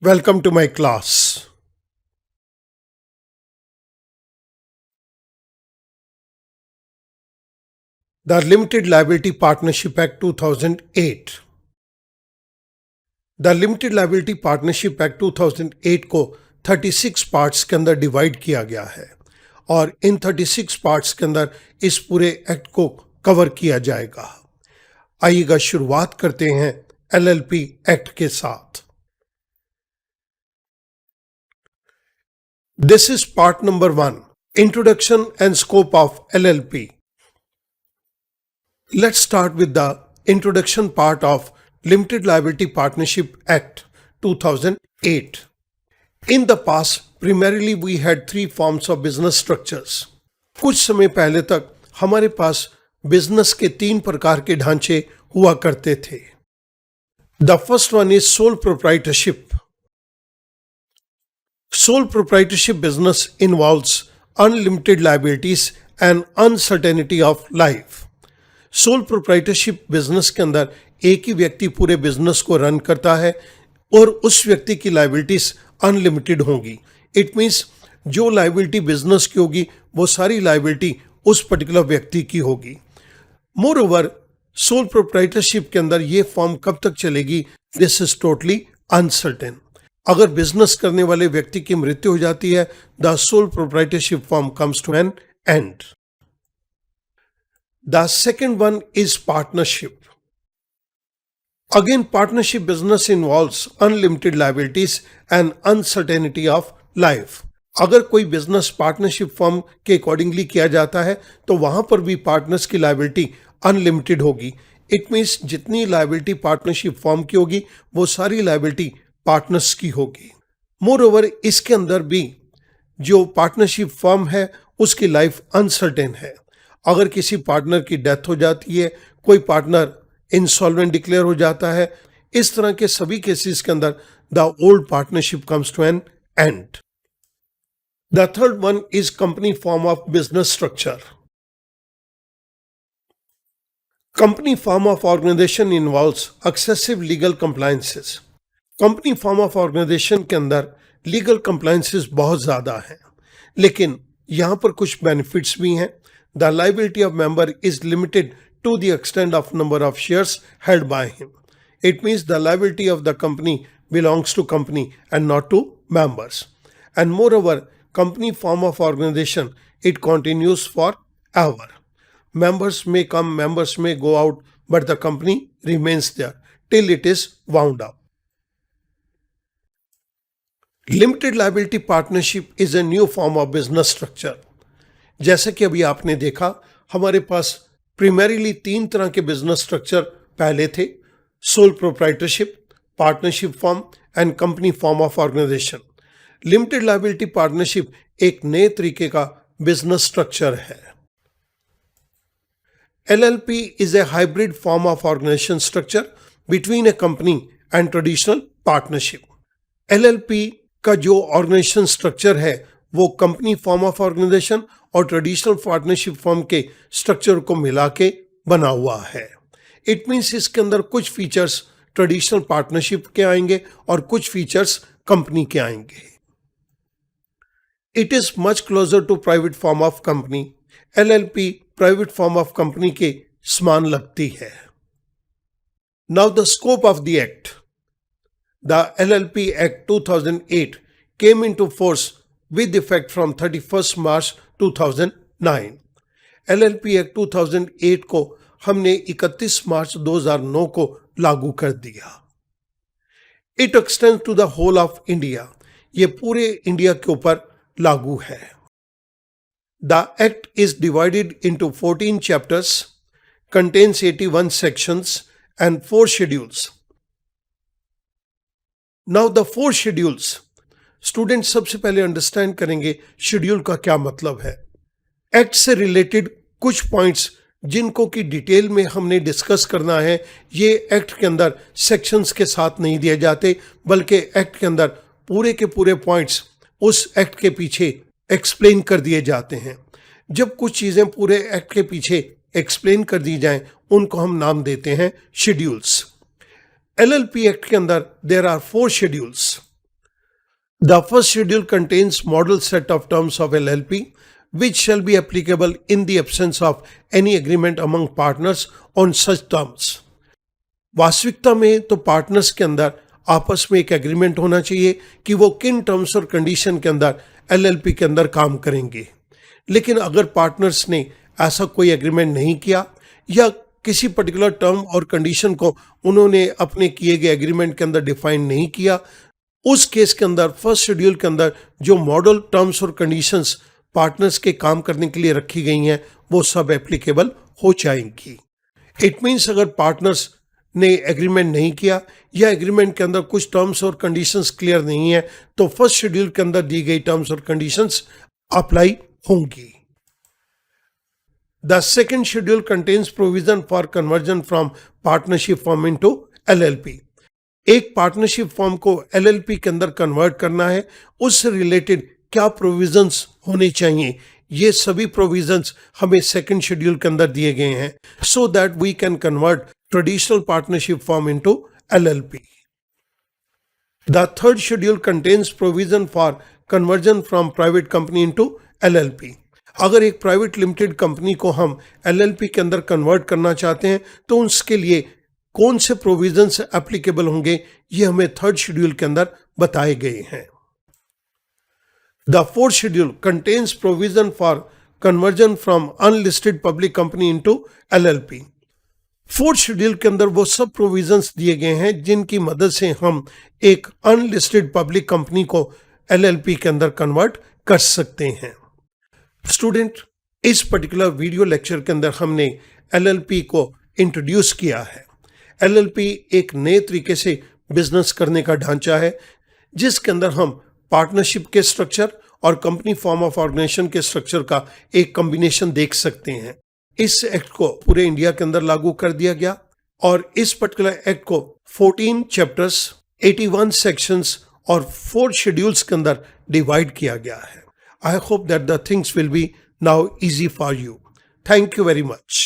Welcome to my class. The Limited Liability Partnership Act 2008. The limited liability partnership act 2008 को 36 parts के अंदर divide किया गया है और इन 36 पार्ट्स के अंदर इस पूरे एक्ट को कवर किया जाएगा। आइएगा शुरुआत करते हैं एलएलपी एक्ट के साथ। This is part number 1, introduction and scope of LLP. Let's start with the introduction part of Limited Liability Partnership Act 2008. In the past, primarily we had 3 forms of business structures. कुछ समय पहले तक हमारे पास business के 3 प्रकार के ढांचे हुआ करते थे। The first one is sole proprietorship. Sole proprietorship business involves unlimited liabilities and uncertainty of life. Sole proprietorship business के अंदर एक ही व्यक्ति पूरे बिजनेस को रन करता है और उस व्यक्ति की लाइबिलिटीज अनलिमिटेड होंगी। इट मीन्स जो लाइबिलिटी बिजनेस की होगी वो सारी लाइबिलिटी उस पर्टिकुलर व्यक्ति की होगी। मोर ओवर सोल प्रोप्राइटरशिप के अंदर ये फॉर्म कब तक चलेगी, दिस इज टोटली अनसर्टेन। अगर बिजनेस करने वाले व्यक्ति की मृत्यु हो जाती है, the sole proprietorship form comes to an end. The second one is partnership. Again, partnership business involves unlimited liabilities and uncertainty of life. अगर कोई बिजनेस पार्टनरशिप फॉर्म के अकॉर्डिंगली किया जाता है तो वहां पर भी पार्टनर्स की लाइबिलिटी अनलिमिटेड होगी। इट मीन्स जितनी लाइबिलिटी पार्टनरशिप फॉर्म की होगी वो सारी लाइबिलिटी पार्टनर्स की होगी। मोर ओवर इसके अंदर भी जो पार्टनरशिप फॉर्म है उसकी लाइफ अनसर्टेन है। अगर किसी पार्टनर की डेथ हो जाती है, कोई पार्टनर इंसॉल्वेंट डिक्लेयर हो जाता है, इस तरह के सभी केसेस के अंदर the old partnership comes to an end. The third one is company form of business structure. Company form of organisation involves excessive legal compliances. Company form of organisation के अंदर लीगल कंप्लायंसेस बहुत ज्यादा हैं, लेकिन यहां पर कुछ बेनिफिट्स भी हैं। The liability of member is limited to the extent of number of shares held by him. It means the liability of the company belongs to company and not to members. And moreover, company form of organization, it continues forever. Members may come, members may go out, but the company remains there till it is wound up. Limited liability partnership is a new form of business structure. जैसे कि अभी आपने देखा, हमारे पास primarily 3 तरह के business structure पहले थे: sole proprietorship, partnership form and company form of organisation. Limited liability partnership एक नए तरीके का बिजनेस स्ट्रक्चर है। LLP is a hybrid form of organisation structure between a company and traditional partnership. LLP का जो organisation structure है वो company form of organisation और ट्रेडिशनल पार्टनरशिप फॉर्म के स्ट्रक्चर को मिला के बना हुआ है। इट मीन्स इसके अंदर कुछ फीचर्स ट्रेडिशनल पार्टनरशिप के आएंगे और कुछ फीचर्स कंपनी के आएंगे। It is much closer to private form of company. LLP private form of company के समान लगती है। Now the scope of the act. The LLP act 2008 came into force with effect from 31st March 2009. LLP Act 2008 को हमने 31 मार्च 2009 को लागू कर दिया। It extends to the whole of India. ये पूरे इंडिया के ऊपर लागू है। The Act is divided into 14 chapters, contains 81 sections and 4 schedules. Now the 4 schedules. Student सबसे पहले अंडरस्टैंड करेंगे शेड्यूल का क्या मतलब है। एक्ट से रिलेटेड कुछ पॉइंट्स जिनको कि डिटेल में हमने डिस्कस करना है, ये एक्ट के अंदर सेक्शंस के साथ नहीं दिए जाते, बल्कि एक्ट के अंदर पूरे के पूरे पॉइंट्स उस एक्ट के पीछे एक्सप्लेन कर दिए जाते हैं। जब कुछ चीज़ें पूरे एक्ट के पीछे एक्सप्लेन कर दी जाएं, उनको हम नाम देते हैं शेड्यूल्स। एलएलपी एक्ट के अंदर there are 4 schedules. The first schedule contains model set of terms of LLP which shall be applicable in the absence of any agreement among partners on such terms. वास्तविकता में तो partners के अंदर आपस में एक एग्रीमेंट होना चाहिए कि वो किन टर्म्स और कंडीशन के अंदर LLP के अंदर काम करेंगे। लेकिन अगर पार्टनर्स ने ऐसा कोई एग्रीमेंट नहीं किया या किसी पर्टिकुलर टर्म और कंडीशन को उन्होंने अपने किए गए एग्रीमेंट के अंदर डिफाइन नहीं किया, उस केस के अंदर फर्स्ट शेड्यूल के अंदर जो मॉडल टर्म्स और कंडीशंस पार्टनर्स के काम करने के लिए रखी गई हैं वो सब एप्लीकेबल हो जाएंगी। इट मीन्स अगर पार्टनर्स ने एग्रीमेंट नहीं किया या एग्रीमेंट के अंदर कुछ टर्म्स और कंडीशंस क्लियर नहीं है तो फर्स्ट शेड्यूल के अंदर दी गई टर्म्स और कंडीशंस अप्लाई होंगी। The second schedule contains provision for conversion from partnership firm into LLP. एक पार्टनरशिप फॉर्म को LLP के अंदर कन्वर्ट करना है, उससे रिलेटेड क्या प्रोविजंस होने चाहिए, ये सभी प्रोविजंस हमें सेकंड शेड्यूल के अंदर दिए गए हैं so that we can convert traditional partnership form into LLP. The third schedule contains provision for conversion from private company into LLP. अगर एक प्राइवेट लिमिटेड कंपनी को हम LLP के अंदर कन्वर्ट करना चाहते हैं तो उसके लिए कौन से प्रोविजंस एप्लीकेबल होंगे ये हमें थर्ड शेड्यूल के अंदर बताए गए हैं। The fourth schedule contains provision for conversion from unlisted public company into LLP. Fourth schedule के अंदर वो सब प्रोविजंस दिए गए हैं जिनकी मदद से हम एक अनलिस्टेड पब्लिक कंपनी को LLP के अंदर कन्वर्ट कर सकते हैं। स्टूडेंट, इस पर्टिकुलर वीडियो लेक्चर के अंदर हमने LLP को इंट्रोड्यूस किया है। LLP एक नए तरीके से बिजनेस करने का ढांचा है जिसके अंदर हम पार्टनरशिप के स्ट्रक्चर और कंपनी फॉर्म ऑफ ऑर्गेनाइजेशन के स्ट्रक्चर का एक कॉम्बिनेशन देख सकते हैं। इस एक्ट को पूरे इंडिया के अंदर लागू कर दिया गया और इस पर्टिकुलर एक्ट को 14 चैप्टर्स, 81 सेक्शंस और 4 शेड्यूल्स के अंदर डिवाइड किया गया है। I hope that the things will be now easy for you. Thank you very much.